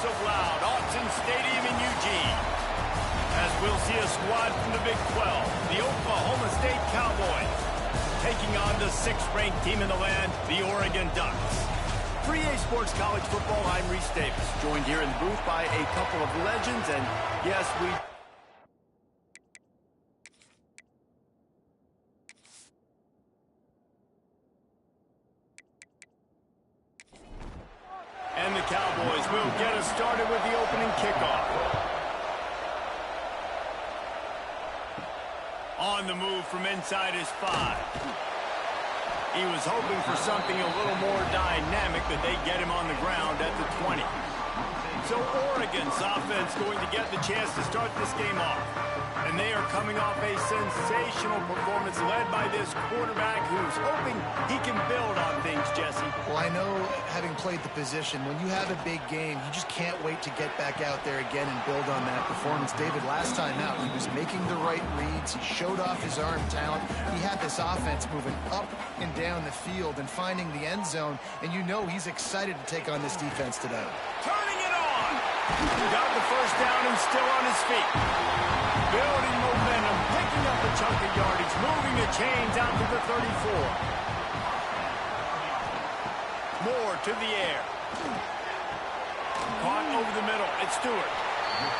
of loud. Autzen Stadium in Eugene. As we'll see a squad from the Big 12, the Oklahoma State Cowboys, taking on the 6th-ranked team in the land, the Oregon Ducks. For EA Sports College Football, I'm Reese Davis, joined here in the booth by a couple of legends, and yes, And the Cowboys will get us started with the opening kickoff. On the move from inside his 5. He was hoping for something a little more dynamic, but they get him on the ground at the 20. So Oregon's offense going to get the chance to start this game off. And they are coming off a sensational performance led by this quarterback who's hoping he can build on things, Jesse. Well, I know, having played the position, when you have a big game, you just can't wait to get back out there again and build on that performance. David, last time out, he was making the right reads. He showed off his arm talent. He had this offense moving up and down the field and finding the end zone. And you know he's excited to take on this defense today. Turning it on! Got the first down and still on his feet. Building momentum, picking up a chunk of yardage, moving the chains out to the 34. Moore to the air. Caught over the middle. It's Stewart.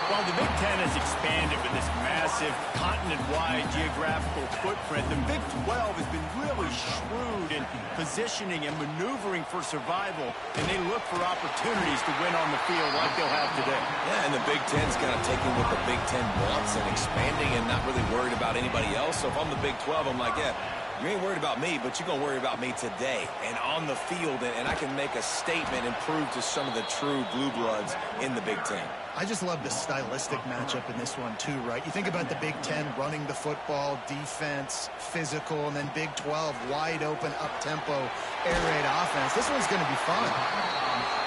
While the Big Ten has expanded with this massive continent-wide geographical footprint, the Big 12 has been really shrewd in positioning and maneuvering for survival, and they look for opportunities to win on the field like they'll have today. Yeah, and the Big Ten's kind of taking what the Big Ten wants and expanding and not really worried about anybody else. So if I'm the Big 12, I'm like, yeah, you ain't worried about me, but you're going to worry about me today and on the field, and I can make a statement and prove to some of the true blue bloods in the Big Ten. I just love the stylistic matchup in this one, too, right? You think about the Big Ten running the football, defense, physical, and then Big 12, wide open, up-tempo, air raid offense. This one's going to be fun.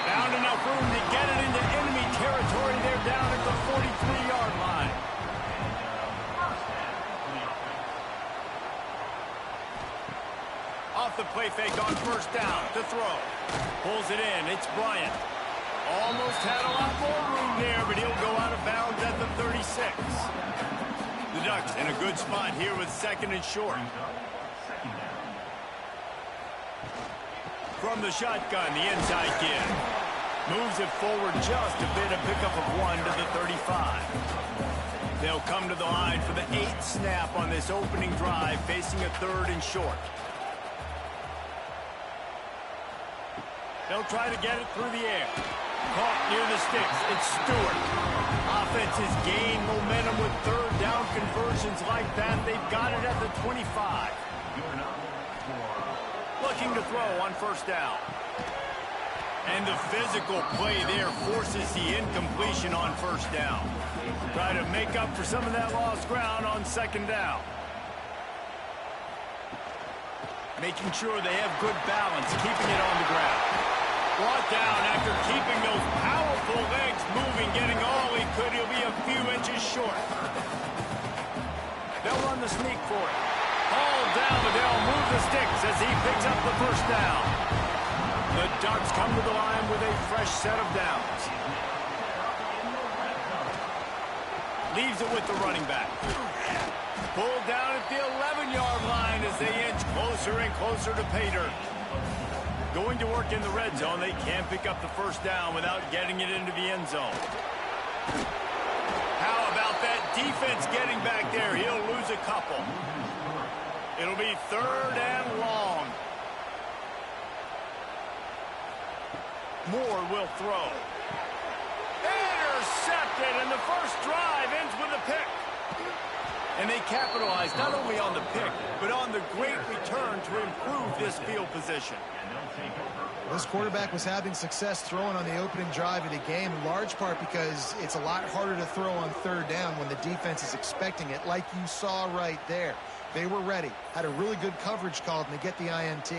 Found enough room to get it into enemy territory. They're down at the 43-yard line. Off the play fake on first down to throw. Pulls it in. It's Bryant. Almost had a lot more room there, but he'll go out of bounds at the 36. The Ducks in a good spot here with 2nd and short. From the shotgun, the inside kid. Moves it forward just a bit, a pickup of 1 to the 35. They'll come to the line for the 8th snap on this opening drive, facing a 3rd and short. They'll try to get it through the air. Caught near the sticks. It's Stewart. Offense has gained momentum with 3rd down conversions like that. They've got it at the 25. Looking to throw on first down. And the physical play there forces the incompletion on first down. Try to make up for some of that lost ground on 2nd down. Making sure they have good balance, keeping it on the ground. Brought down after keeping those powerful legs moving, getting all he could. He'll be a few inches short. They'll run the sneak for it. Hauled down, but they'll move the sticks as he picks up the first down. The Ducks come to the line with a fresh set of downs. Leaves it with the running back. Pulled down at the 11-yard line as they inch closer and closer to pay dirt. Going to work in the red zone, they can't pick up the first down without getting it into the end zone. How about that defense getting back there? He'll lose a couple. It'll be 3rd and long. Moore will throw. Intercepted, and the first drive ends with a pick. And they capitalize not only on the pick, but on the great return to improve this field position. This quarterback was having success throwing on the opening drive of the game, in large part because it's a lot harder to throw on 3rd down when the defense is expecting it, like you saw right there. They were ready, had a really good coverage called, and they get the INT.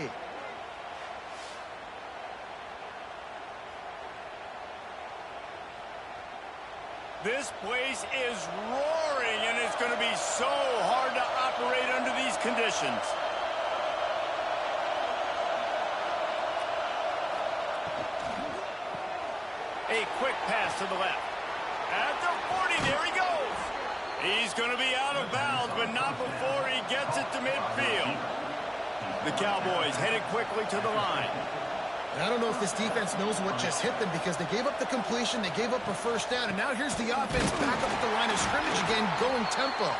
This place is roaring, and it's going to be so hard to operate under these conditions. A a quick pass to the left. At the 40, there he goes. He's going to be out of bounds, but not before he gets it to midfield. The Cowboys headed quickly to the line. And I don't know if this defense knows what just hit them because they gave up the completion, they gave up a first down, and now here's the offense back up at the line of scrimmage again, going tempo.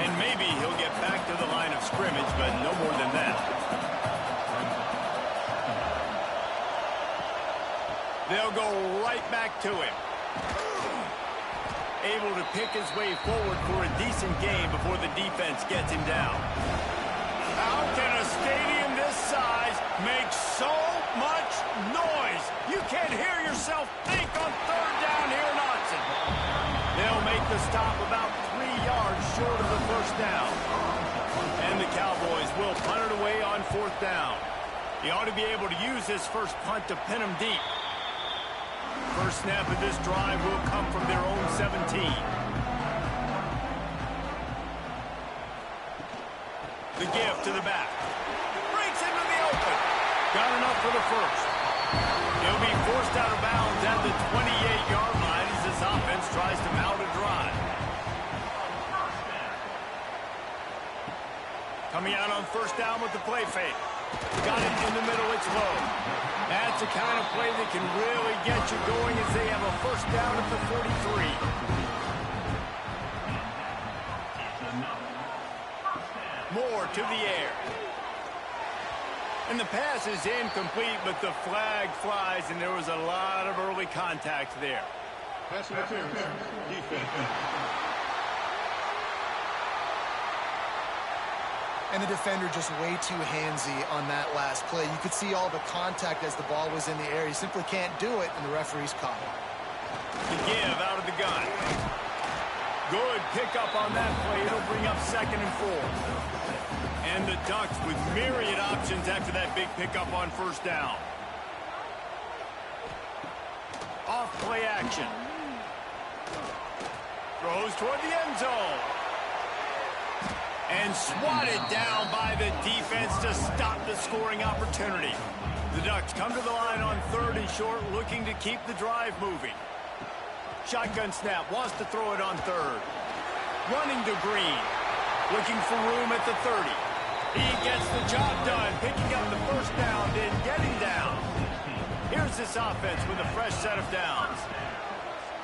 And maybe he'll get back to the line of scrimmage, but no more than that. They'll go right back to him. Able to pick his way forward for a decent gain before the defense gets him down. How can a stadium this size make so much noise? You can't hear yourself think on third down here in Austin. They'll make the stop about 3 yards short of the first down. And the Cowboys will punt it away on fourth down. He ought to be able to use his first punt to pin him deep. First snap of this drive will come from their own 17. The give to the back. Breaks into the open. Got enough for the first. He'll be forced out of bounds at the 28-yard line as this offense tries to mount a drive. Coming out on first down with the play fake. Got it in the middle, it's low. That's the kind of play that can really get you going as they have a first down at the 43. Moore to the air. And the pass is incomplete, but the flag flies, and there was a lot of early contact there. Pass interference. Defense. And the defender just way too handsy on that last play. You could see all the contact as the ball was in the air. He simply can't do it, and the referee's caught it. The give out of the gun. Good pickup on that play. It'll bring up 2nd and 4. And the Ducks with myriad options after that big pickup on first down. Off play action. Throws toward the end zone. And swatted down by the defense to stop the scoring opportunity. The Ducks come to the line on 3rd and short, looking to keep the drive moving. Shotgun snap, wants to throw it on 3rd. Running to Green. Looking for room at the 30. He gets the job done, picking up the first down, then getting down. Here's this offense with a fresh set of downs.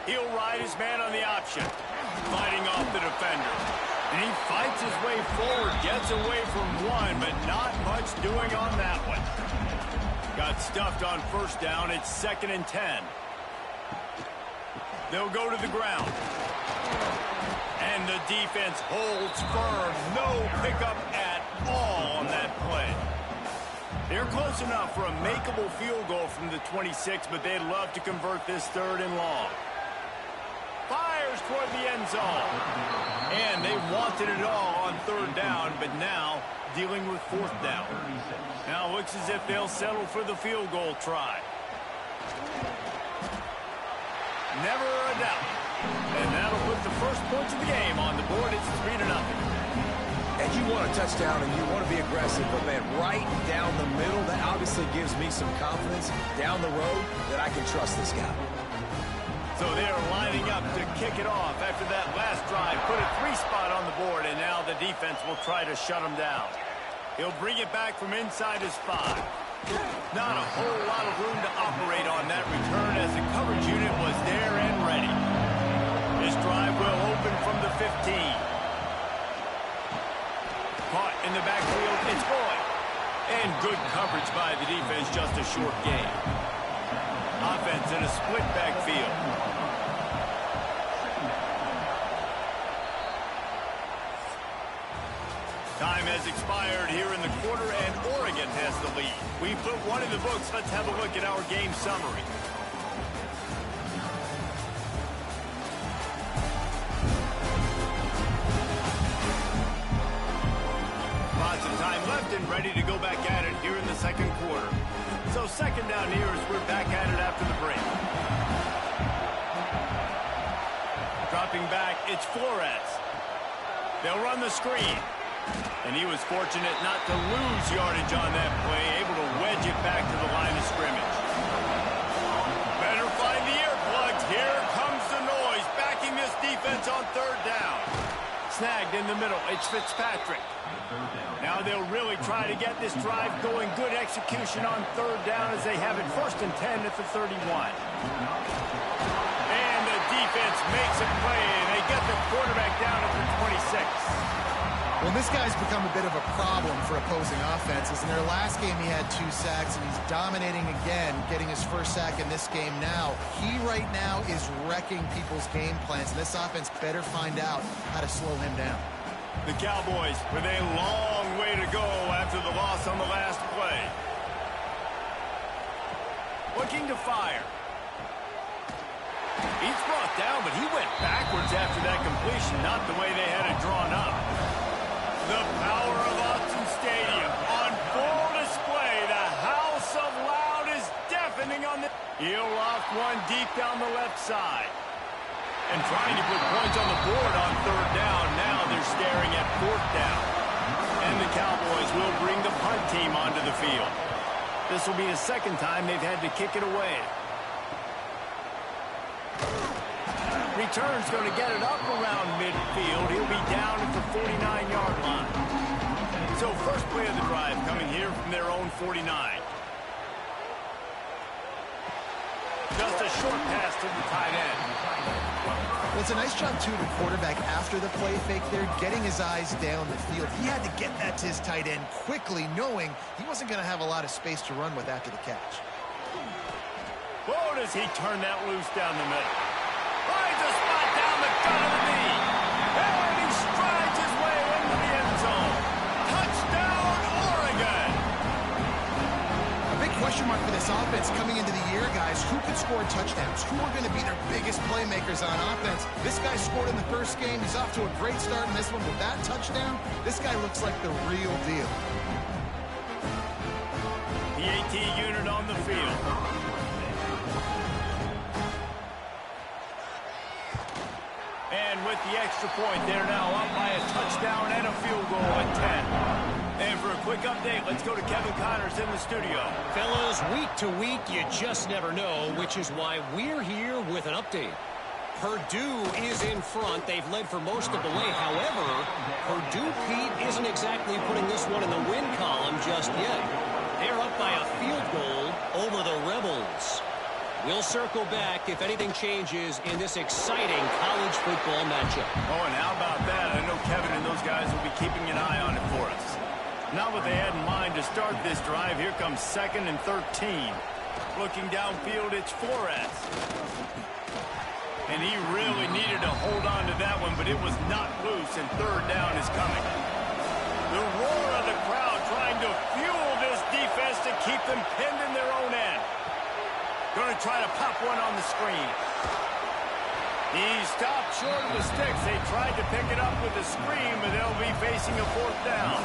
He'll ride his man on the option, fighting off the defender. And he fights his way forward, gets away from one, but not much doing on that one. Got stuffed on first down. It's 2nd and 10. They'll go to the ground. And the defense holds firm. No pickup at all on that play. They're close enough for a makeable field goal from the 26, but they'd love to convert this 3rd and long. Fires toward the end zone. And they wanted it all on 3rd down, but now dealing with 4th down. Now it looks as if they'll settle for the field goal try. Never a doubt. And that'll put the first points of the game on the board. It's 3-0. And you want a touchdown and you want to be aggressive, but man, right down the middle, that obviously gives me some confidence down the road that I can trust this guy. So they're lining up to kick it off after that last drive. Put a 3-spot on the board, and now the defense will try to shut him down. He'll bring it back from inside his 5. Not a whole lot of room to operate on that return as the coverage unit was there and ready. This drive will open from the 15. Caught in the backfield, it's Boyd. And good coverage by the defense, just a short gain. Offense in a split backfield. Time has expired here in the quarter, and Oregon has the lead. We put one in the books. Let's have a look at our game summary. Lots of time left and ready to go back at it here in the second quarter. So 2nd down here as we're back at it after the break. Dropping back, it's Flores. They'll run the screen. And he was fortunate not to lose yardage on that play, able to wedge it back to the line of scrimmage. Better find offense on third down. Snagged in the middle. It's Fitzpatrick. Now they'll really try to get this drive going. Good execution on third down as they have it 1st and 10 at the 31. And the defense makes a play, and they get the quarterback down at the 26. Well, this guy's become a bit of a problem for opposing offenses. In their last game, he had 2 sacks, and he's dominating again, getting his first sack in this game now. He right now is wrecking people's game plans, and this offense better find out how to slow him down. The Cowboys with a long way to go after the loss on the last play. Looking to fire. He's brought down, but he went backwards after that completion, not the way they had it drawn up. The power of Autzen Stadium on full display. The house of loud is deafening on the... He'll loft one deep down the left side. And trying to put points on the board on third down. Now they're staring at 4th down. And the Cowboys will bring the punt team onto the field. This will be the 2nd time they've had to kick it away. Return's going to get it up around midfield. He'll be down at the 49-yard line. So first play of the drive coming here from their own 49. Just a short pass to the tight end. Well, it's a nice job, too, the quarterback after the play fake there, getting his eyes down the field. He had to get that to his tight end quickly, knowing he wasn't going to have a lot of space to run with after the catch. Whoa, does he turn that loose down the middle. Finds a spot down the gut of the knee. And he strides his way into the end zone. Touchdown, Oregon. A big question mark for this offense coming into the year, guys. Who could score touchdowns? Who are going to be their biggest playmakers on offense? This guy scored in the first game. He's off to a great start in this one with that touchdown. This guy looks like the real deal. The AT unit on the field. And with the extra point, they're now up by a touchdown and a field goal at 10. And for a quick update, let's go to Kevin Connors in the studio. Fellas, week to week, you just never know, which is why we're here with an update. Purdue is in front. They've led for most of the way. However, Purdue, Pete, isn't exactly putting this one in the win column just yet. They're up by a field goal over the Rebels. We'll circle back if anything changes in this exciting college football matchup. Oh, and how about that? I know Kevin and those guys will be keeping an eye on it for us. Not what they had in mind to start this drive. Here comes 2nd and 13. Looking downfield, it's Flores. And he really needed to hold on to that one, but it was not loose, and 3rd down is coming. The roar of the crowd trying to fuel this defense to keep them pinned in their own end. Going to try to pop one on the screen. He stopped short of the sticks. They tried to pick it up with the screen, but they'll be facing a 4th down.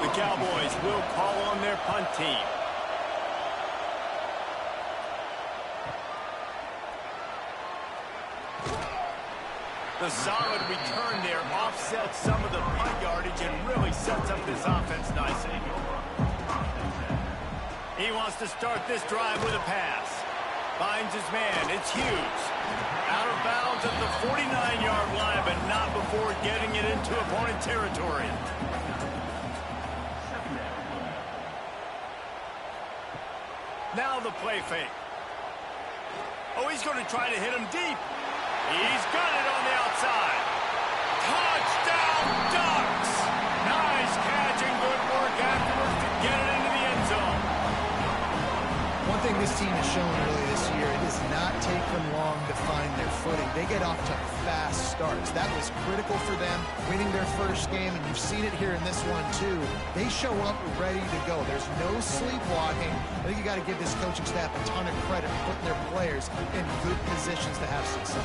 The Cowboys will call on their punt team. The solid return there offsets some of the punt yardage and really sets up this offense nicely. He wants to start this drive with a pass. Finds his man. It's Hughes. Out of bounds at the 49-yard line, but not before getting it into opponent territory. Now the play fake. Oh, he's going to try to hit him deep. He's got it on the outside. Touchdown, Ducks! Nice catch and good work afterwards to get it into the end zone. One thing this team has shown early this year, it does not take them long to find their footing. They get off to fast starts. That was critical for them, winning their first game, and you've seen it here in this one too. They show up ready to go. There's no sleepwalking. I think you got to give this coaching staff a ton of credit for putting their players in good positions to have success.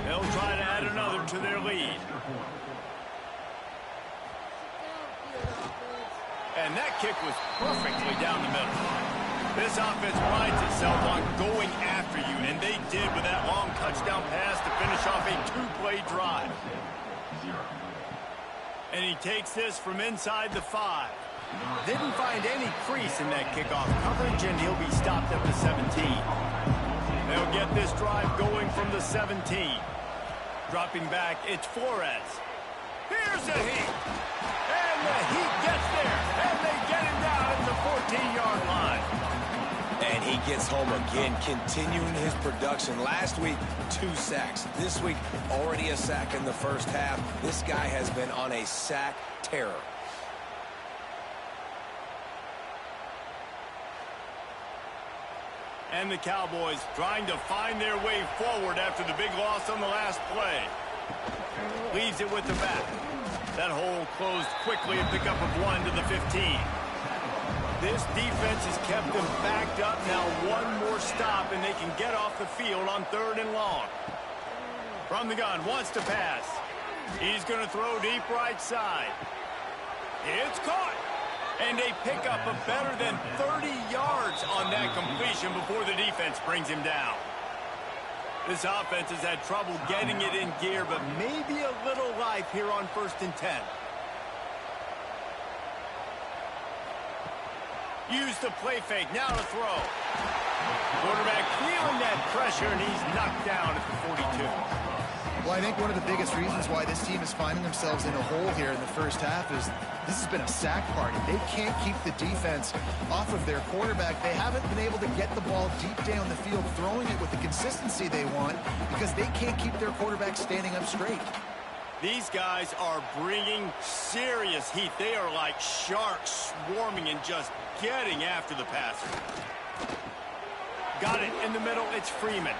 They'll try to add another to their lead. And that kick was perfectly down the middle. This offense prides itself on going after you, and they did with that long touchdown pass to finish off a 2-play drive. And he takes this from inside the 5. Didn't find any crease in that kickoff coverage, and he'll be stopped at the 17. They'll get this drive going from the 17. Dropping back, it's Flores. Here's the Heat. And the Heat gets there. And they get him down at the 14-yard line. And he gets home again, continuing his production. Last week, 2 sacks. This week, already a sack in the first half. This guy has been on a sack terror. And the Cowboys trying to find their way forward after the big loss on the last play. Leaves it with the back. That hole closed quickly, a pickup of 1 to the 15. This defense has kept them backed up. Now one more stop, and they can get off the field on 3rd and long. From the gun, wants to pass. He's going to throw deep right side. It's caught. And they pick up a better than 30 yards on that completion before the defense brings him down. This offense has had trouble getting it in gear, but maybe a little life here on 1st and 10. Use the play fake, now to throw. Quarterback feeling that pressure, and he's knocked down at the 42. Well, I think one of the biggest reasons why this team is finding themselves in a hole here in the first half is this has been a sack party. They can't keep the defense off of their quarterback. They haven't been able to get the ball deep down the field, throwing it with the consistency they want because they can't keep their quarterback standing up straight. These guys are bringing serious heat. They are like sharks swarming and just getting after the passer. Got it in the middle. It's Freeman.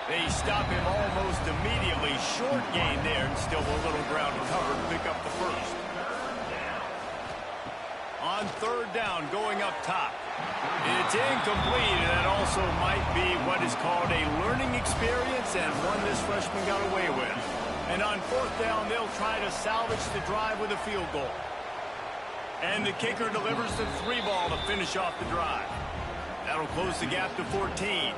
They stop him almost immediately. Short gain there, and still a little ground to cover to pick up the first. On 3rd down, going up top. It's incomplete, and that also might be what is called a learning experience, and one this freshman got away with. And on 4th down, they'll try to salvage the drive with a field goal. And the kicker delivers the 3 ball to finish off the drive. That'll close the gap to 14.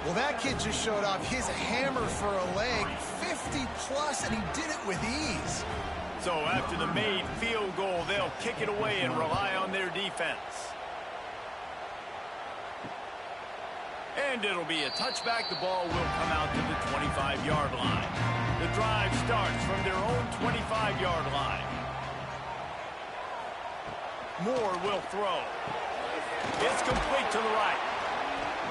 Well, that kid just showed off his hammer for a leg, 50-plus, and he did it with ease. So after the made field goal, they'll kick it away and rely on their defense. And it'll be a touchback. The ball will come out to the 25-yard line. The drive starts from their own 25-yard line. Moore will throw. It's complete to the right.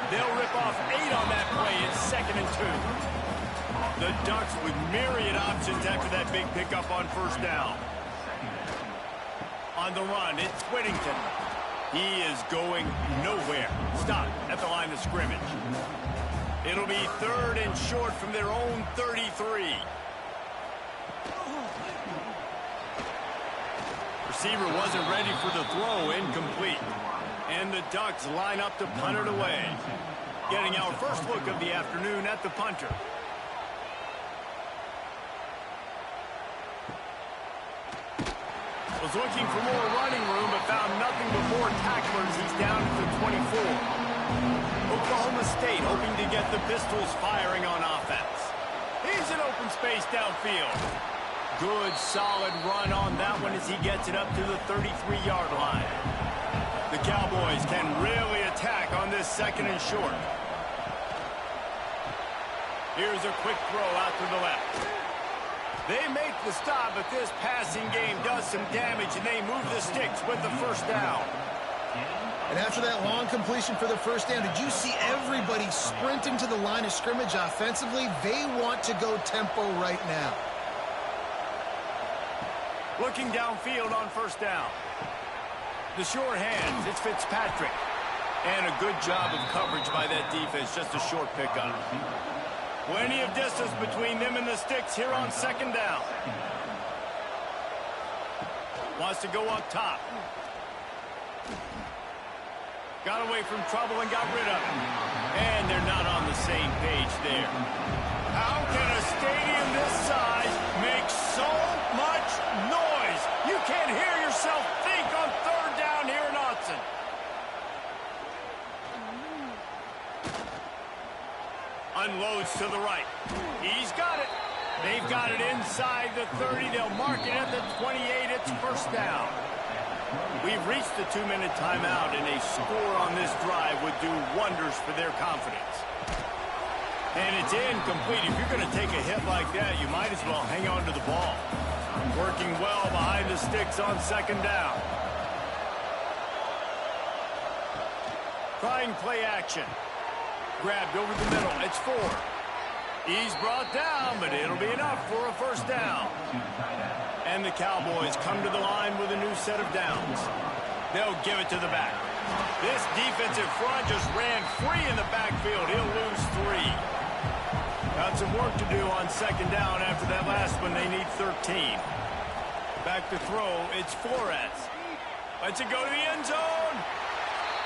They'll rip off 8 on that play. It's 2nd and 2. The Ducks with myriad options after that big pickup on 1st down. On the run, it's Whittington. He is going nowhere. Stop at the line of scrimmage. It'll be 3rd and short from their own 33. Receiver wasn't ready for the throw. Incomplete. And the Ducks line up to punt it away. Getting our first look of the afternoon at the punter. Was looking for more running room, but found nothing but more tacklers. He's down at the 24. Oklahoma State hoping to get the Pistols firing on offense. He's in open space downfield. Good, solid run on that one as he gets it up to the 33-yard line. The Cowboys can really attack on this 2nd and short. Here's a quick throw out to the left. They make the stop, but this passing game does some damage, and they move the sticks with the 1st down. And after that long completion for the 1st down, did you see everybody sprinting to the line of scrimmage offensively? They want to go tempo right now. Looking downfield on 1st down. The short hands, it's Fitzpatrick. And a good job of coverage by that defense, just a short pickup. Plenty of distance between them and the sticks here on 2nd down. Wants to go up top. Got away from trouble and got rid of it. And they're not on the same page there. How can a stadium this size make so much noise? You can't hear yourself think on 3rd down here in Autzen. Unloads to the right. He's got it. They've got it inside the 30. They'll mark it at the 28. It's 1st down. We've reached the 2-minute timeout, and a score on this drive would do wonders for their confidence. And it's incomplete. If you're going to take a hit like that, you might as well hang on to the ball. Working well behind the sticks on second down. Trying play action. Grabbed over the middle. It's Ford. He's brought down, but it'll be enough for a first down. And the Cowboys come to the line with a new set of downs. They'll give it to the back. This defensive front just ran free in the backfield. He'll lose 3. Got some work to do on second down after that last one. They need 13. Back to throw. It's Flores. Lets it go to the end zone.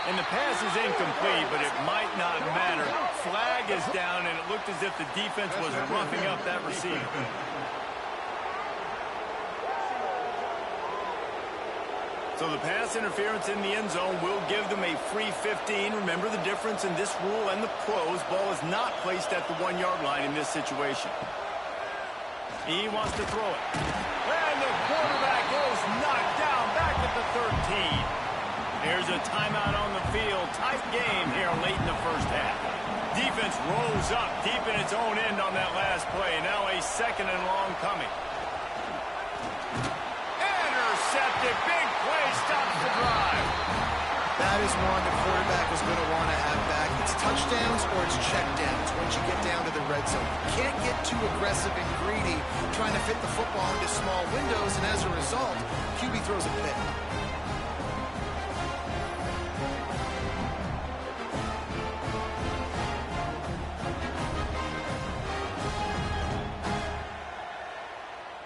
And the pass is incomplete, but it might not matter. Flag is down, and it looked as if the defense was roughing up that receiver. So the pass interference in the end zone will give them a free 15. Remember the difference in this rule and the pros. Ball is not placed at the 1-yard line in this situation. He wants to throw it. And the quarterback is knocked down back at the 13. Here's a timeout on the field. Tight game here late in the first half. Defense rose up deep in its own end on that last play. Now a second and long coming. Intercepted. Big play stops the drive. That is one the quarterback is going to want to have back. It's touchdowns or it's checkdowns once you get down to the red zone. You can't get too aggressive and greedy trying to fit the football into small windows, and as a result, QB throws a pick.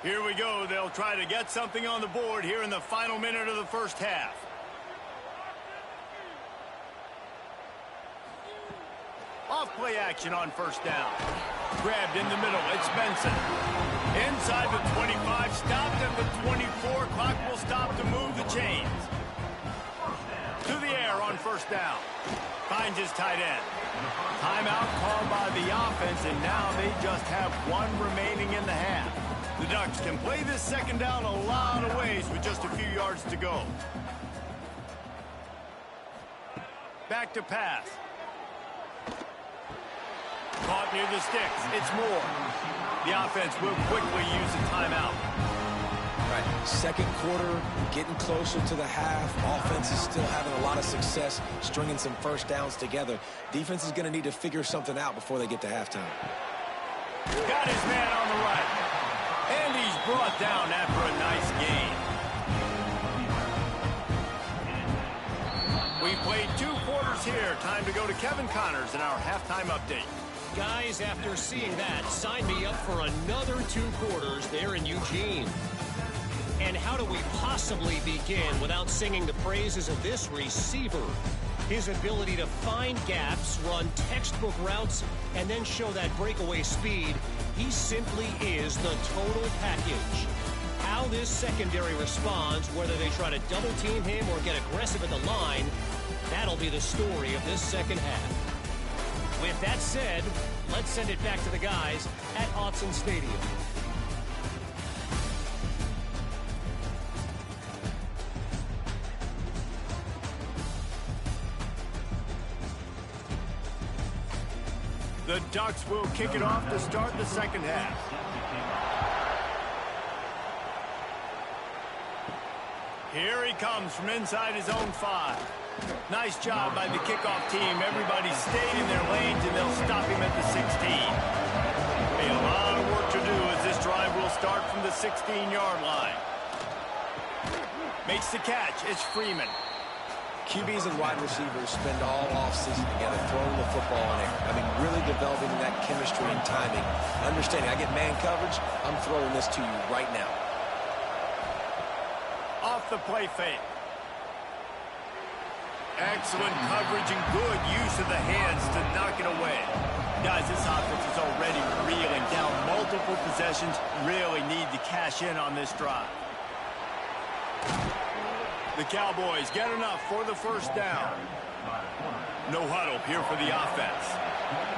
Here we go. They'll try to get something on the board here in the final minute of the first half. Off play action on first down. Grabbed in the middle. It's Benson. Inside the 25. Stopped at the 24. Clock will stop to move the chains. To the air on first down. Finds his tight end. Timeout called by the offense, and now they just have one remaining in the half. The Ducks can play this second down a lot of ways with just a few yards to go. Back to pass. Caught near the sticks. It's Moore. The offense will quickly use a timeout. Right. Second quarter, getting closer to the half. Offense is still having a lot of success stringing some first downs together. Defense is going to need to figure something out before they get to halftime. Got his man on the right. And he's brought down after a nice gain. We've played 2 quarters here. Time to go to Kevin Connors in our halftime update. Guys, after seeing that, sign me up for another 2 quarters there in Eugene. And how do we possibly begin without singing the praises of this receiver? His ability to find gaps, run textbook routes, and then show that breakaway speed. He simply is the total package. How this secondary responds, whether they try to double team him or get aggressive at the line, that'll be the story of this second half. With that said, let's send it back to the guys at Autzen Stadium. The Ducks will kick it off to start the second half. Here he comes from inside his own 5. Nice job by the kickoff team. Everybody stayed in their lanes, and they'll stop him at the 16. A lot of work to do as this drive will start from the 16-yard line. Makes the catch. It's Freeman. QBs and wide receivers spend all offseason together throwing the football in air. I mean, really developing that chemistry and timing. Understanding, I get man coverage, I'm throwing this to you right now. Off the play fake. Excellent coverage and good use of the hands to knock it away. Guys, this offense is already reeling down multiple possessions. Really need to cash in on this drive. The Cowboys get enough for the first down. No huddle here for the offense.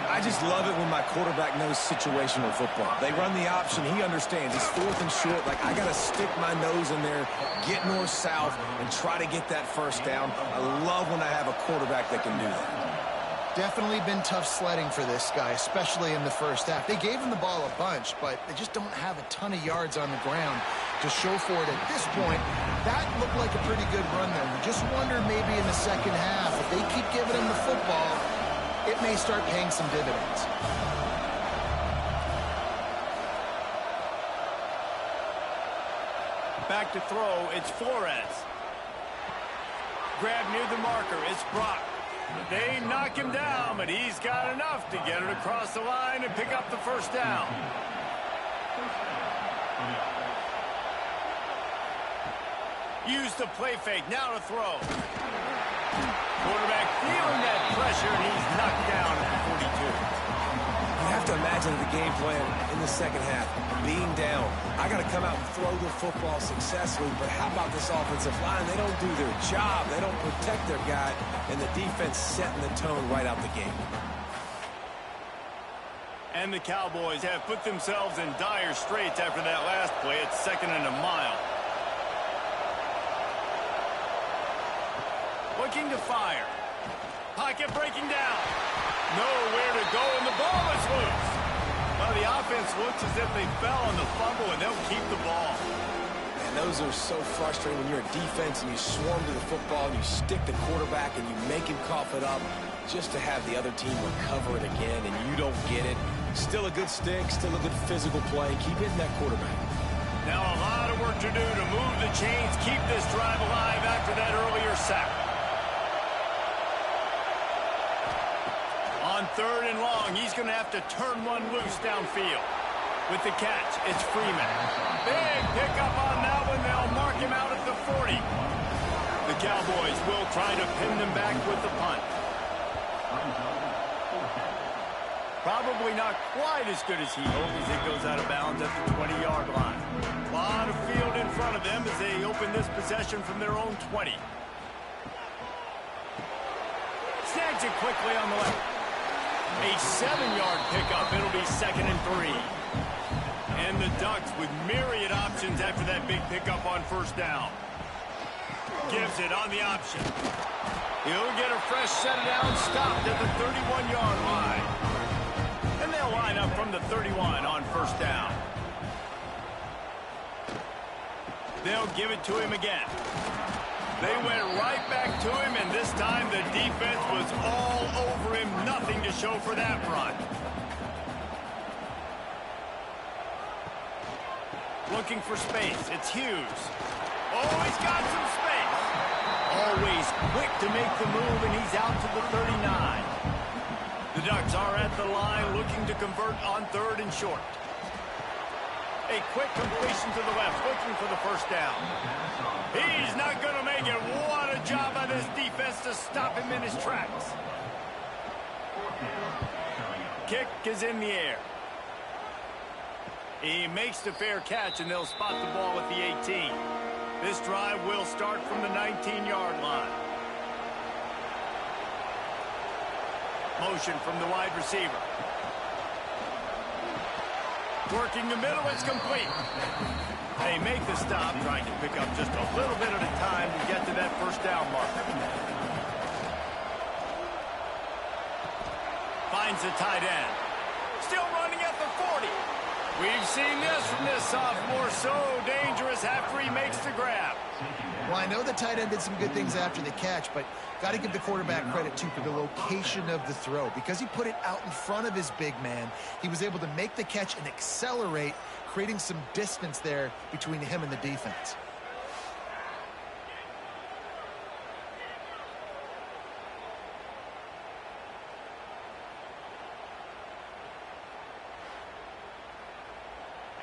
I just love it when my quarterback knows situational football. They run the option. He understands. It's 4th and short. Like, I got to stick my nose in there, get north-south, and try to get that first down. I love when I have a quarterback that can do that. Definitely been tough sledding for this guy, especially in the first half. They gave him the ball a bunch, but they just don't have a ton of yards on the ground to show for it at this point. That looked like a pretty good run, though. You just wonder maybe in the second half, if they keep giving him the football, it may start paying some dividends. Back to throw, it's Flores. Grab near the marker, it's Brock. They knock him down, but he's got enough to get it across the line and pick up the first down. Use the play fake, now to throw. Quarterback feeling that pressure, and he's knocked down at the 42. You have to imagine the game plan in the second half. Being down, I got to come out and throw the football successfully, but how about this offensive line? They don't do their job. They don't protect their guy, and the defense setting the tone right out the game. And the Cowboys have put themselves in dire straits after that last play. It's 2nd and a mile. Looking to fire. Pocket breaking down. Nowhere to go, and the ball is loose. Well, the offense looks as if they fell on the fumble, and they'll keep the ball. And those are so frustrating when you're a defense and you swarm to the football and you stick the quarterback and you make him cough it up just to have the other team recover it again, and you don't get it. Still a good stick, still a good physical play. Keep hitting that quarterback. Now a lot of work to do to move the chains, keep this drive alive after that earlier sack. On 3rd and long, he's going to have to turn one loose downfield. With the catch, it's Freeman. Big pickup on that one. They'll mark him out at the 40. The Cowboys will try to pin them back with the punt. Probably not quite as good as he hoped as it goes out of bounds at the 20-yard line. A lot of field in front of them as they open this possession from their own 20. Snags it quickly on the left. A 7-yard pickup. It'll be 2nd and 3. And the Ducks with myriad options after that big pickup on 1st down. Gives it on the option. He'll get a fresh set down, stopped at the 31-yard line. And they'll line up from the 31 on 1st down. They'll give it to him again. They went right back to him, and this time the defense was all over him. Nothing to show for that run. Looking for space. It's Hughes. Oh, he's got some space. Always quick to make the move, and he's out to the 39. The Ducks are at the line looking to convert on 3rd and short. A quick completion to the left, looking for the first down. He's not going to make it. What a job by this defense to stop him in his tracks. Kick is in the air. He makes the fair catch, and they'll spot the ball at the 18. This drive will start from the 19-yard line. Motion from the wide receiver. Working the middle, it's complete. They make the stop, trying to pick up just a little bit at a time to get to that first down marker. Finds the tight end. Still running at the 40. We've seen this from this sophomore, so dangerous after he makes the grab. Well, I know the tight end did some good things after the catch, but got to give the quarterback credit, too, for the location of the throw. Because he put it out in front of his big man, he was able to make the catch and accelerate, creating some distance there between him and the defense.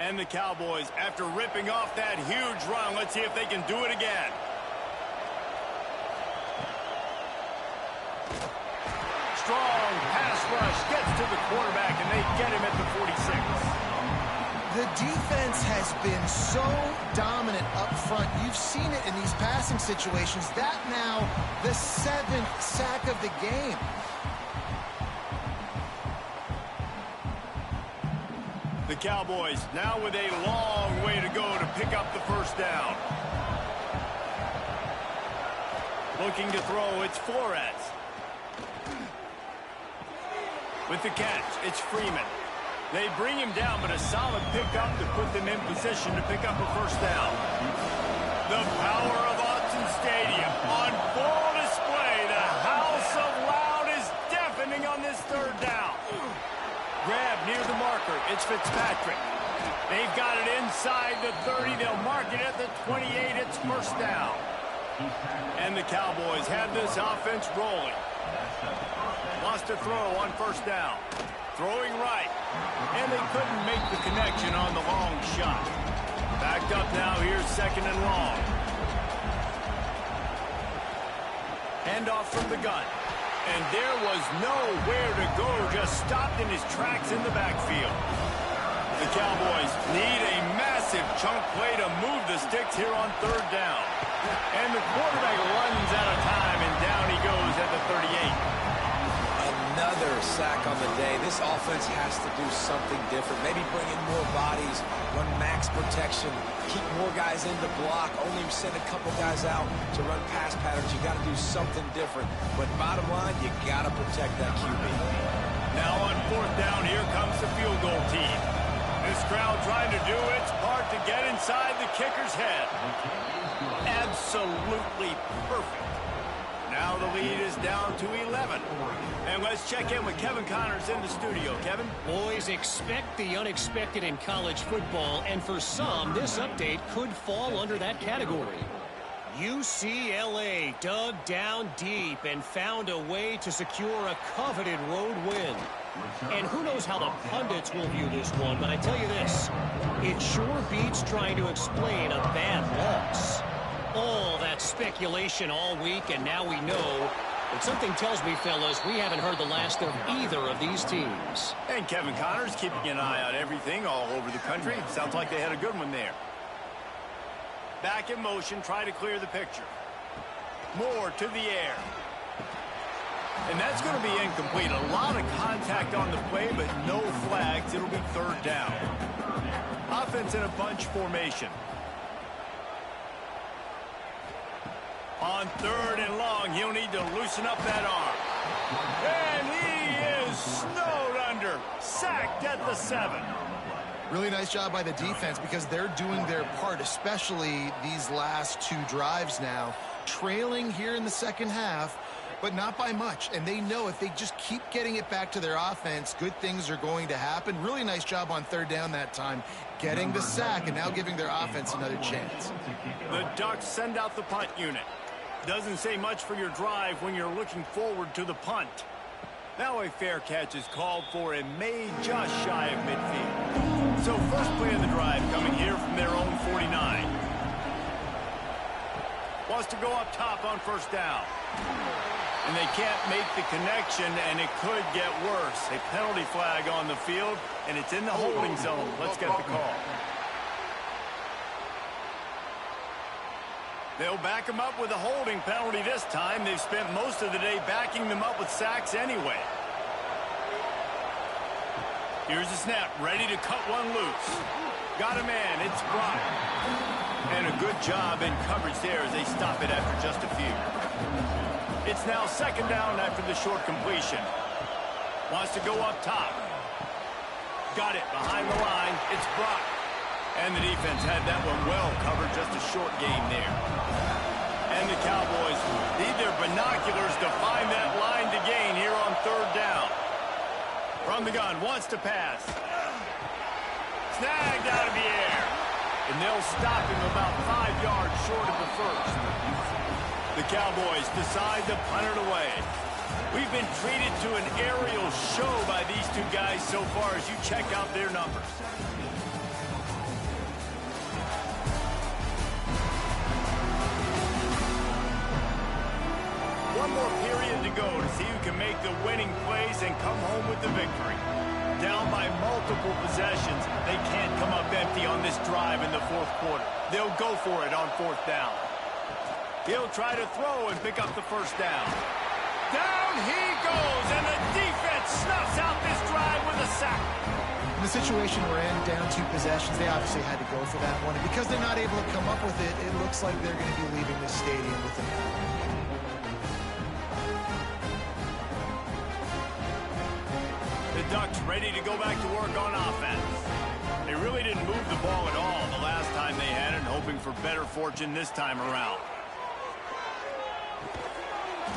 And the Cowboys, after ripping off that huge run, let's see if they can do it again. Strong pass rush gets to the quarterback, and they get him at the 46. The defense has been so dominant up front. You've seen it in these passing situations. That now the 7th sack of the game. The Cowboys now with a long way to go to pick up the first down. Looking to throw, it's Flores. With the catch, it's Freeman. They bring him down, but a solid pickup to put them in position to pick up a first down. The power of Autzen Stadium on full display. The house of loud is deafening on this third down. Grab near the marker. It's Fitzpatrick. They've got it inside the 30. They'll mark it at the 28. It's first down. And the Cowboys have this offense rolling. Wants to throw on first down. Throwing right. And they couldn't make the connection on the long shot. Backed up now. Here's second and long. Handoff from the gun. And there was nowhere to go. Just stopped in his tracks in the backfield. The Cowboys need a massive chunk play to move the sticks here on third down. And the quarterback runs out of time, and down he goes at the 38. Another sack on the day. This offense has to do something different. Maybe bring in more bodies, run max protection, keep more guys in the block, only send a couple guys out to run pass patterns. You got to do something different. But bottom line, you got to protect that QB. Now on fourth down, here comes the field goal team. This crowd trying to do its part to get inside the kicker's head. Absolutely perfect. Now the lead is down to 11. And let's check in with Kevin Connors in the studio. Kevin? Boys, expect the unexpected in college football, and for some, this update could fall under that category. UCLA dug down deep and found a way to secure a coveted road win. And who knows how the pundits will view this one, but I tell you this, it sure beats trying to explain a bad loss. All that speculation all week, and now we know. But something tells me, fellas, we haven't heard the last of either of these teams. And Kevin Connors keeping an eye on everything all over the country. Sounds like they had a good one there. Back in motion, try to clear the picture. Moore to the air. And that's going to be incomplete. A lot of contact on the play, but no flags. It'll be third down. Offense in a bunch formation. On third and long, he'll need to loosen up that arm. And he is snowed under. Sacked at the 7. Really nice job by the defense because they're doing their part, especially these last two drives now. Trailing here in the second half, but not by much. And they know if they just keep getting it back to their offense, good things are going to happen. Really nice job on third down that time, getting the sack and now giving their offense another chance. The Ducks send out the punt unit. Doesn't say much for your drive when you're looking forward to the punt. Now a fair catch is called for and made just shy of midfield. So first play of the drive coming here from their own 49. Wants to go up top on first down. And they can't make the connection, and it could get worse. A penalty flag on the field, and it's in the holding zone. Let's get the call. They'll back them up with a holding penalty this time. They've spent most of the day backing them up with sacks anyway. Here's the snap, ready to cut one loose. Got a man, it's Brock. And a good job in coverage there as they stop it after just a few. It's now second down after the short completion. Wants to go up top. Got it behind the line, it's Brock. And the defense had that one well covered, just a short game there. And the Cowboys need their binoculars to find that line to gain here on third down. From the gun, wants to pass. Snagged out of the air. And they'll stop him about 5 yards short of the first. The Cowboys decide to punt it away. We've been treated to an aerial show by these two guys so far as you check out their numbers. One more period to go to see who can make the winning plays and come home with the victory. Down by multiple possessions, they can't come up empty on this drive in the fourth quarter. They'll go for it on fourth down. He'll try to throw and pick up the first down. Down he goes, and the defense snuffs out this drive with a sack. In the situation we're in, down 2 possessions, they obviously had to go for that one. And because they're not able to come up with it, it looks like they're going to be leaving the stadium with an L. Ducks ready to go back to work on offense. They really didn't move the ball at all the last time they had it, hoping for better fortune this time around.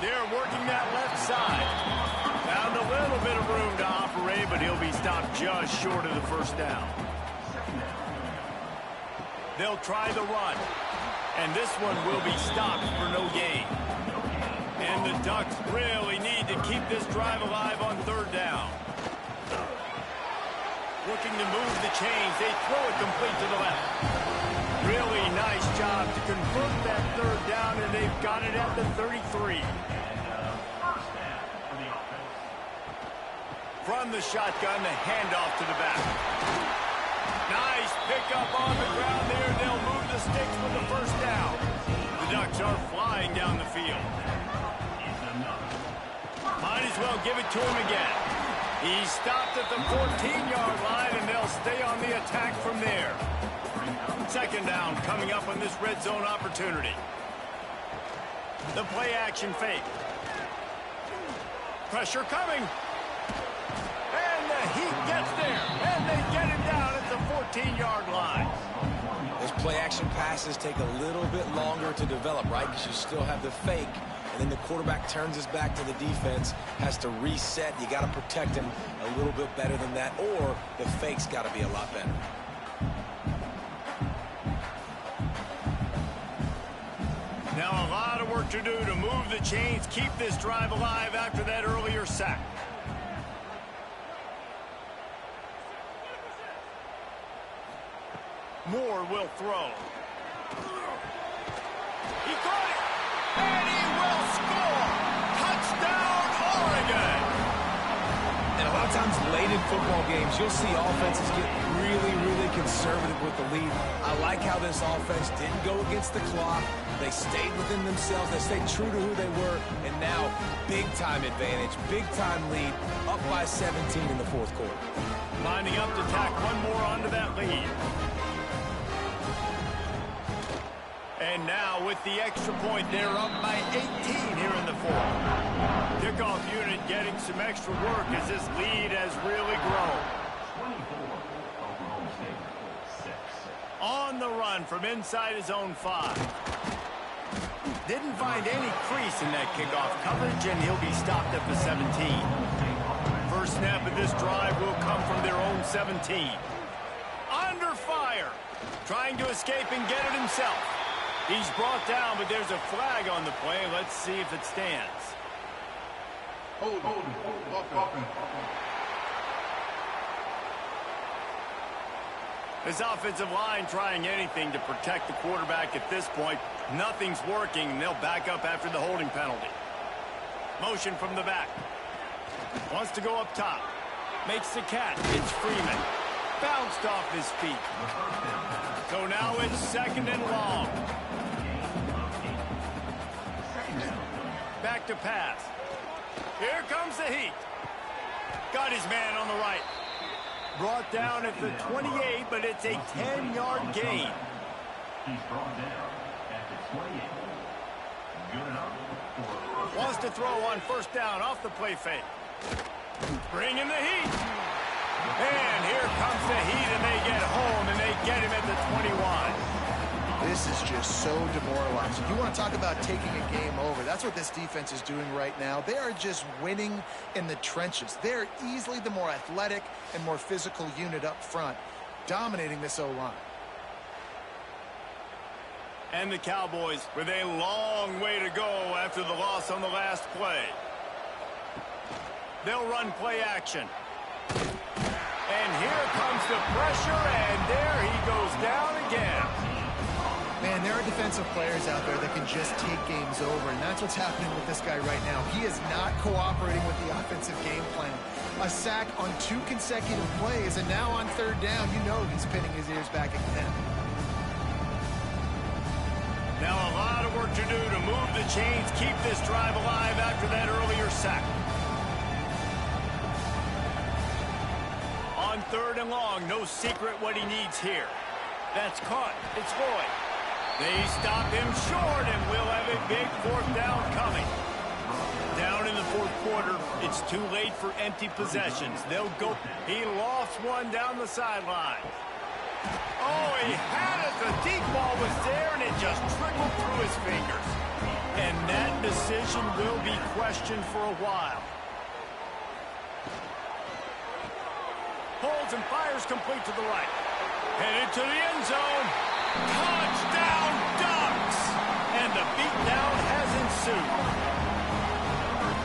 They're working that left side. Found a little bit of room to operate, but he'll be stopped just short of the first down. They'll try the run, and this one will be stopped for no gain. And the Ducks really need to keep this drive alive on third down. Looking to move the chains. They throw it complete to the left. Really nice job to convert that third down, and they've got it at the 33. From the shotgun, the handoff to the back. Nice pickup on the ground there. They'll move the sticks with the first down. The Ducks are flying down the field. Might as well give it to him again. He stopped at the 14-yard line, and they'll stay on the attack from there. Second down coming up on this red zone opportunity. The play action fake. Pressure coming. And the Heat gets there. And they get him down at the 14-yard line. Those play action passes take a little bit longer to develop, right? Because you still have the fake. And then the quarterback turns his back to the defense, has to reset. You got to protect him a little bit better than that, or the fake's got to be a lot better. Now a lot of work to do to move the chains, keep this drive alive after that earlier sack. Moore will throw. He caught it, and he will score. Touchdown, Oregon. And a lot of times late in football games, you'll see offenses get really, really conservative with the lead. I like how this offense didn't go against the clock. They stayed within themselves. They stayed true to who they were. And now, big-time advantage, big-time lead, up by 17 in the fourth quarter. Lining up to tack one more onto that lead. And now with the extra point, they're up by 18 here in the fourth. Kickoff unit getting some extra work as this lead has really grown. On the run from inside his own 5. Didn't find any crease in that kickoff coverage, and he'll be stopped at the 17. First snap of this drive will come from their own 17. Under fire. Trying to escape and get it himself. He's brought down, but there's a flag on the play. Let's see if it stands. Hold. This offensive line trying anything to protect the quarterback at this point. Nothing's working, and they'll back up after the holding penalty. Motion from the back. Wants to go up top. Makes the catch. It's Freeman. Bounced off his feet. So now it's second and long. Back to pass. Here comes the Heat. Got his man on the right. Brought down at the 28, but it's a 10-yard gain. He's brought down at the 28. Good enough. Wants to throw on first down off the play fake. Bringing the Heat. And here comes the Heat, and they get home, and they get him at the 21. This is just so demoralizing. You want to talk about taking a game over. That's what this defense is doing right now. They are just winning in the trenches. They're easily the more athletic and more physical unit up front, dominating this O-line. And the Cowboys with a long way to go after the loss on the last play. They'll run play action. And here comes the pressure, and there he goes down again. Man, there are defensive players out there that can just take games over, and that's what's happening with this guy right now. He is not cooperating with the offensive game plan. A sack on 2 consecutive plays, and now on third down, you know he's pinning his ears back again. Now a lot of work to do to move the chains, keep this drive alive after that earlier sack. On third and long, no secret what he needs here. That's caught. It's Lloyd. They stop him short, and we'll have a big fourth down coming. Down in the fourth quarter, it's too late for empty possessions. They'll go. He lost one down the sideline. Oh, he had it. The deep ball was there, and it just trickled through his fingers. And that decision will be questioned for a while. Holds and fires complete to the right. Headed to the end zone. Touchdown Ducks! And the beatdown has ensued.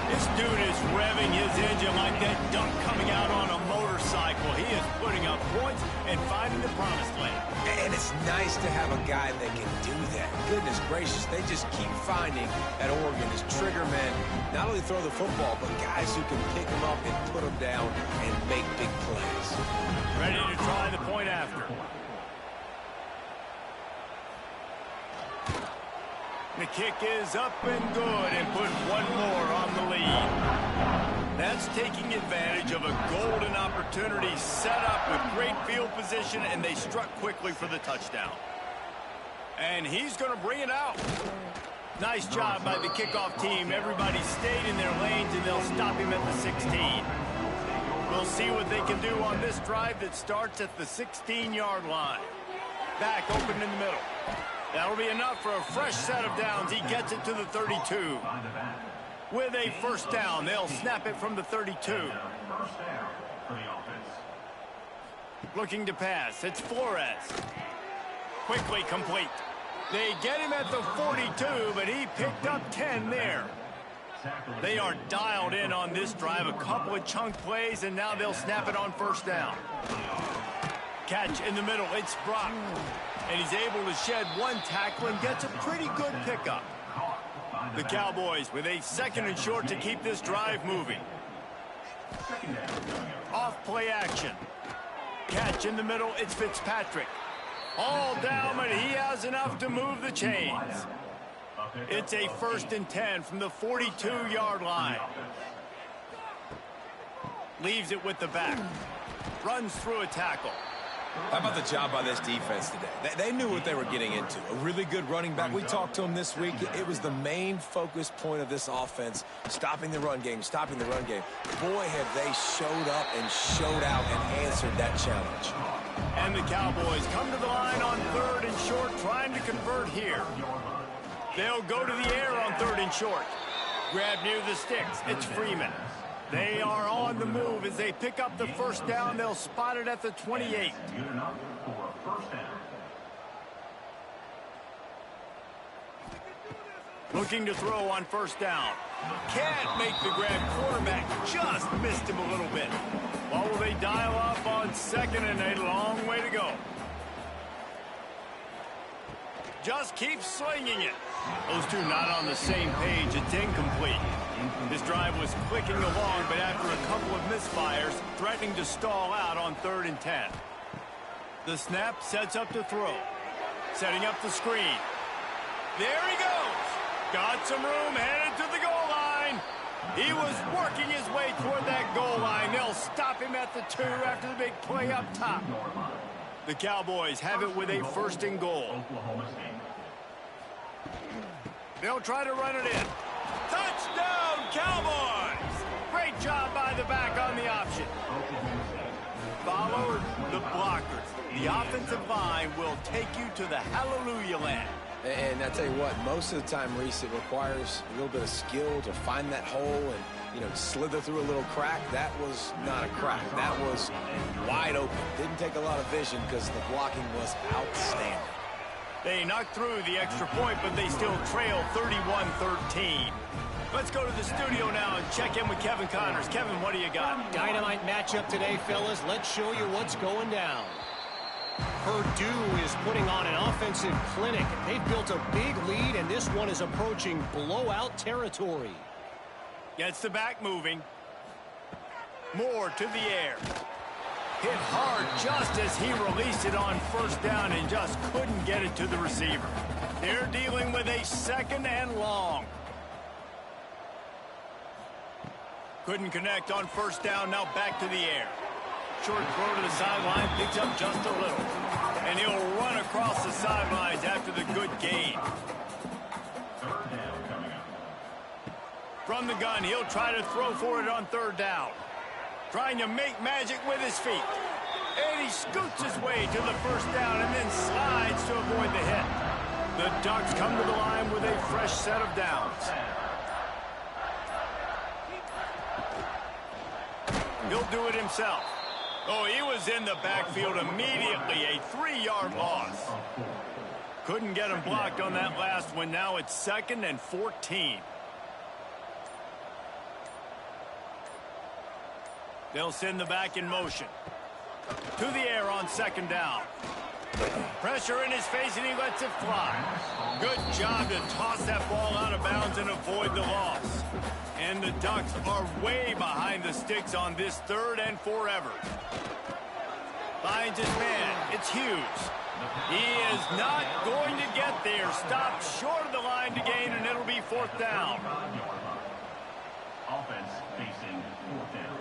This dude is revving his engine like that duck coming out on a motorcycle. He is putting up points and finding the promised land. And it's nice to have a guy that can do that. Goodness gracious, they just keep finding at Oregon as trigger men, not only throw the football, but guys who can pick them up and put them down and make big plays. Ready to try the point after. The kick is up and good and put one more on the lead. That's taking advantage of a golden opportunity set up with great field position, and they struck quickly for the touchdown. And he's going to bring it out. Nice job by the kickoff team. Everybody stayed in their lanes, and they'll stop him at the 16. We'll see what they can do on this drive that starts at the 16-yard line. Back open in the middle. That'll be enough for a fresh set of downs. He gets it to the 32. With a first down, they'll snap it from the 32. Looking to pass. It's Flores. Quickly complete. They get him at the 42, but he picked up 10 there. They are dialed in on this drive. A couple of chunk plays, and now they'll snap it on first down. Catch in the middle. It's Brock. And he's able to shed one tackle and gets a pretty good pickup. The Cowboys with a second and short to keep this drive moving. Off play action. Catch in the middle. It's Fitzpatrick. All down, but he has enough to move the chains. It's a 1st and 10 from the 42-yard line. Leaves it with the back. Runs through a tackle. How about the job by this defense today? They knew what they were getting into. A really good running back. We talked to him this week. It was the main focus point of this offense, stopping the run game, stopping the run game. Boy, have they showed up and showed out and answered that challenge. And the Cowboys come to the line on 3rd and short, trying to convert here. They'll go to the air on 3rd and short. Grab near the sticks. It's Freeman. They are on the move as they pick up the first down. They'll spot it at the 28. Looking to throw on first down. Can't make the grab. Quarterback just missed him a little bit. What will they dial up on 2nd and a long way to go? Just keep slinging it. Those two not on the same page. It's incomplete. This drive was clicking along, but after a couple of misfires, threatening to stall out on 3rd and 10. The snap sets up to throw. Setting up the screen. There he goes. Got some room, headed to the goal line. He was working his way toward that goal line. They'll stop him at the 2 after the big play up top. The Cowboys have it with a 1st and goal. They'll try to run it in. Touchdown, Cowboys! Great job by the back on the option. Follow the blockers. The offensive line will take you to the hallelujah land. And I tell you what, most of the time, Reese, it requires a little bit of skill to find that hole and, slither through a little crack. That was not a crack. That was wide open. Didn't take a lot of vision because the blocking was outstanding. They knocked through the extra point, but they still trail 31-13. Let's go to the studio now and check in with Kevin Connors. Kevin, what do you got? Dynamite matchup today, fellas. Let's show you what's going down. Purdue is putting on an offensive clinic. They've built a big lead, and this one is approaching blowout territory. Gets the back moving. Moore to the air. Hit hard just as he released it on first down and just couldn't get it to the receiver. They're dealing with a 2nd and long. Couldn't connect on first down. Now back to the air. Short throw to the sideline. Picks up just a little. And he'll run across the sidelines after the good gain. From from the gun. He'll try to throw for it on third down. Trying to make magic with his feet. And he scoots his way to the first down and then slides to avoid the hit. The Ducks come to the line with a fresh set of downs. He'll do it himself. Oh, he was in the backfield immediately. A 3-yard loss. Couldn't get him blocked on that last one. Now it's 2nd and 14. They'll send the back in motion. To the air on 2nd down. Pressure in his face, and he lets it fly. Good job to toss that ball out of bounds and avoid the loss. And the Ducks are way behind the sticks on this 3rd and forever. Finds his man. It's Hughes. He is not going to get there. Stopped short of the line to gain, and it'll be 4th down. Offense facing 4th down.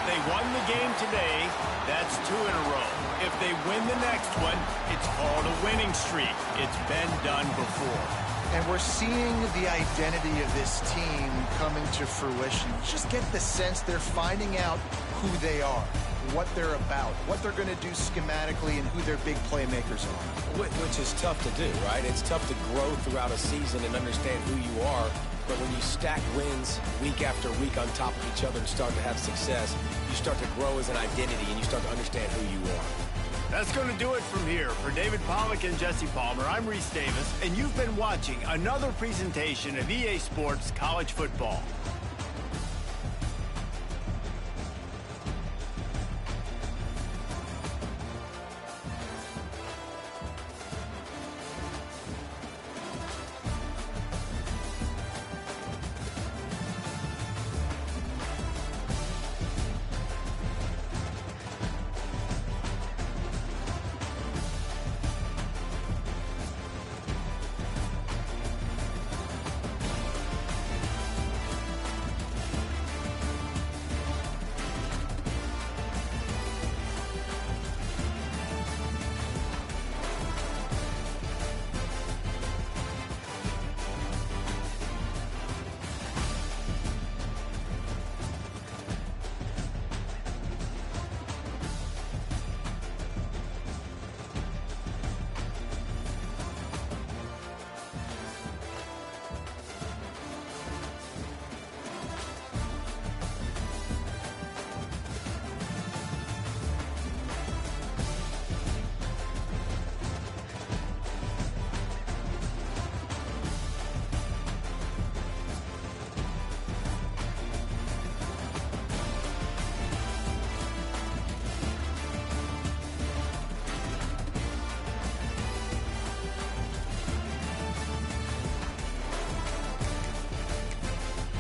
They won the game today. That's 2 in a row. If they win the next one, it's called a winning streak. It's been done before. And we're seeing the identity of this team coming to fruition. You just get the sense they're finding out who they are, what they're about, what they're going to do schematically, and who their big playmakers are. Which is tough to do, right? It's tough to grow throughout a season and understand who you are. But when you stack wins week after week on top of each other and start to have success, you start to grow as an identity and you start to understand who you are. That's going to do it from here. For David Pollack and Jesse Palmer, I'm Reese Davis, and you've been watching another presentation of EA Sports College Football.